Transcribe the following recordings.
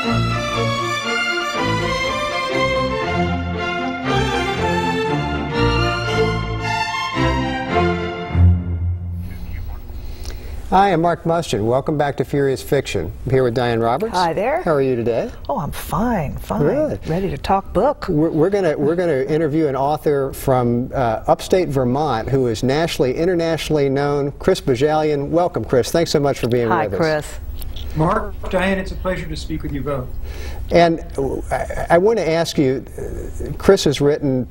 Hi, I'm Mark Mustin. Welcome back to Furious Fiction. I'm here with Diane Roberts. Hi there. How are you today? Oh, I'm fine. Good. Ready to talk book. We're gonna interview an author from upstate Vermont who is internationally known, Chris Bohjalian. Welcome, Chris. Thanks so much for being with us. Hi, Chris. Mark, Diane, it's a pleasure to speak with you both. And I want to ask you, Chris has written,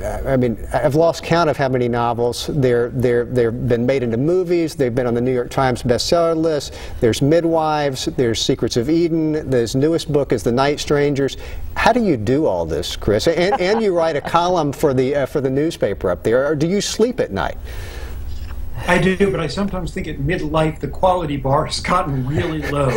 I mean, I've lost count of how many novels. They've been made into movies. They've been on the New York Times bestseller list. There's Midwives. There's Secrets of Eden. His newest book is The Night Strangers. How do you do all this, Chris? And you write a column for the newspaper up there. Or do you sleep at night? I do, but I sometimes think at midlife the quality bar has gotten really low.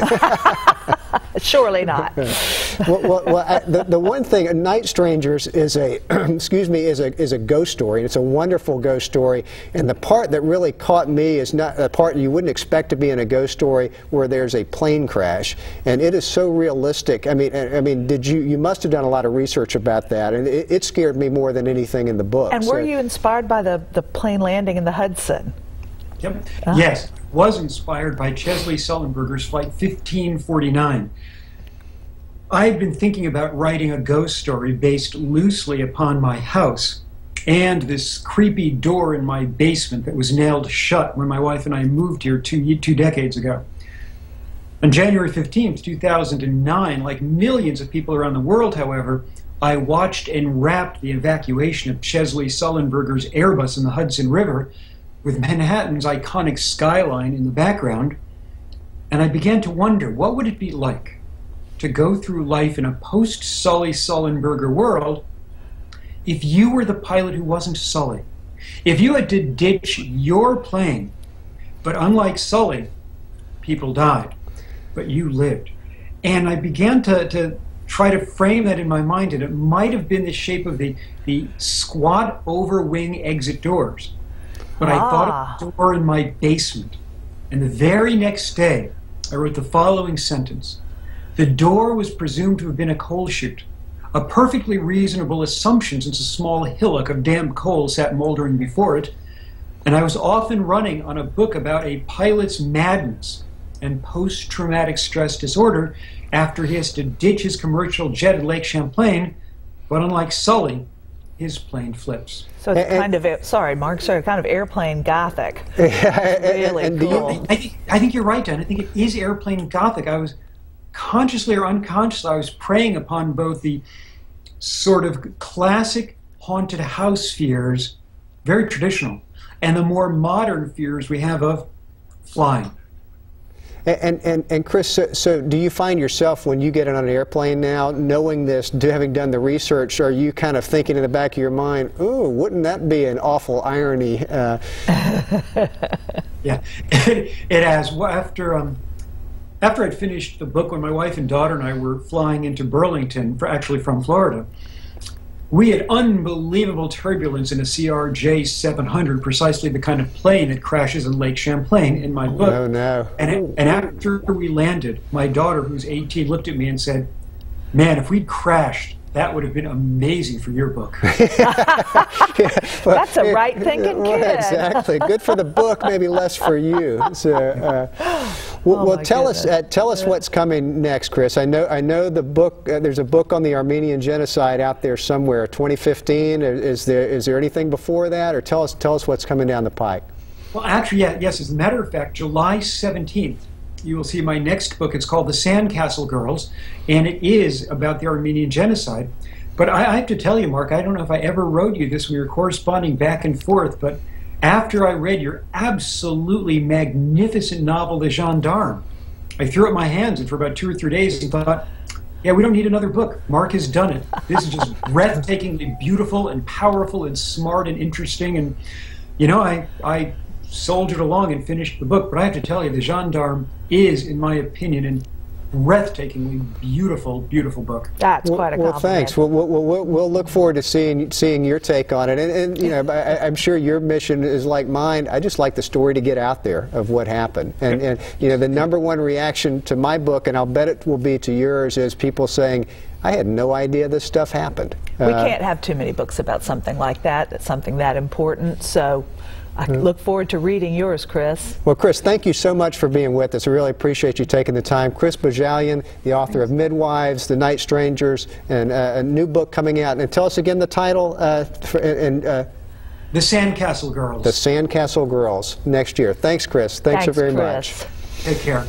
Surely not. The one thing, Night Strangers is a is a ghost story, and it's a wonderful ghost story. And the part that really caught me is not a part you wouldn't expect to be in a ghost story, where there's a plane crash, and it is so realistic. I mean, you must have done a lot of research about that, and it scared me more than anything in the book. And were you inspired by the plane landing in the Hudson? Yep. Yes, was inspired by Chesley Sullenberger's Flight 1549. I had been thinking about writing a ghost story based loosely upon my house and this creepy door in my basement that was nailed shut when my wife and I moved here two decades ago. On January 15th, 2009, like millions of people around the world, however, I watched and wrapped the evacuation of Chesley Sullenberger's Airbus in the Hudson River, with Manhattan's iconic skyline in the background, and I began to wonder, what would it be like to go through life in a post-Sully Sullenberger world if you were the pilot who wasn't Sully? If you had to ditch your plane, but unlike Sully, people died, but you lived. And I began to try to frame that in my mind, and it might have been the shape of the squat over-wing exit doors. But I thought of a door in my basement, and the very next day, I wrote the following sentence. The door was presumed to have been a coal chute, a perfectly reasonable assumption since a small hillock of damp coal sat moldering before it, and I was often running on a book about a pilot's madness and post-traumatic stress disorder after he has to ditch his commercial jet at Lake Champlain, but unlike Sully, his plane flips. So it's kind of airplane gothic. Really cool. I think you're right, Dan. I think it is airplane gothic. I was consciously or unconsciously, I was preying upon both the sort of classic haunted house fears, very traditional, and the more modern fears we have of flying. And Chris, so do you find yourself, when you get on an airplane now, knowing this, having done the research, are you kind of thinking in the back of your mind, ooh, wouldn't that be an awful irony? Yeah, it has. Well, after I'd finished the book, when my wife and daughter and I were flying into Burlington, actually from Florida, we had unbelievable turbulence in a CRJ 700, precisely the kind of plane that crashes in Lake Champlain in my book. Oh, no. And after we landed, my daughter, who's 18, looked at me and said, "Man, if we'd crashed, that would have been amazing for your book." That's a right-thinking kid. Exactly. Good for the book, maybe less for you. So, well, tell us what's coming next, Chris. I know the book. There's a book on the Armenian genocide out there somewhere. 2015. Is there anything before that, or tell us what's coming down the pike? Well, actually, yes. As a matter of fact, July 17th. You will see my next book. It's called The Sandcastle Girls, and it is about the Armenian genocide. But I have to tell you, Mark, I don't know if I ever wrote you this. We were corresponding back and forth, but after I read your absolutely magnificent novel, The Gendarme, I threw up my hands and for about 2 or 3 days and thought, yeah, we don't need another book. Mark has done it. This is just breathtakingly beautiful and powerful and smart and interesting. And, you know, I soldiered along and finished the book, but I have to tell you, The Gendarme is, in my opinion, an breathtakingly beautiful, beautiful book. That's quite a compliment. Well, thanks. We'll look forward to seeing your take on it. And you know, I'm sure your mission is like mine. I just like the story to get out there of what happened. And you know, the #1 reaction to my book, and I'll bet it will be to yours, is people saying, I had no idea this stuff happened. We can't have too many books about something like that. It's something that important. So I look forward to reading yours, Chris. Well, Chris, thank you so much for being with us. I really appreciate you taking the time. Chris Bohjalian, the author of Midwives, The Night Strangers, and a new book coming out. And tell us again the title. The Sandcastle Girls. The Sandcastle Girls, next year. Thanks, Chris. Thanks so very much. Take care.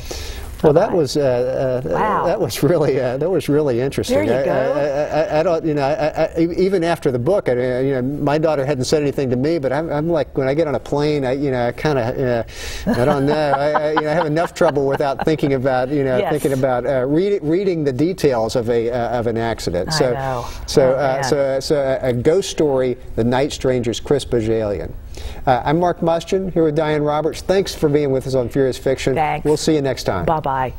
Well, that was wow. that was really interesting. There you go. I don't, you know, even after the book, you know, my daughter hadn't said anything to me, but I'm like, when I get on a plane, you know, I kind of, I don't know, you know, I have enough trouble without thinking about, you know, thinking about reading the details of an accident. I know. So a ghost story, The Night Strangers, Chris Bohjalian. I'm Mark Mustian, here with Diane Roberts. Thanks for being with us on Furious Fiction. Thanks. We'll see you next time. Bye-bye.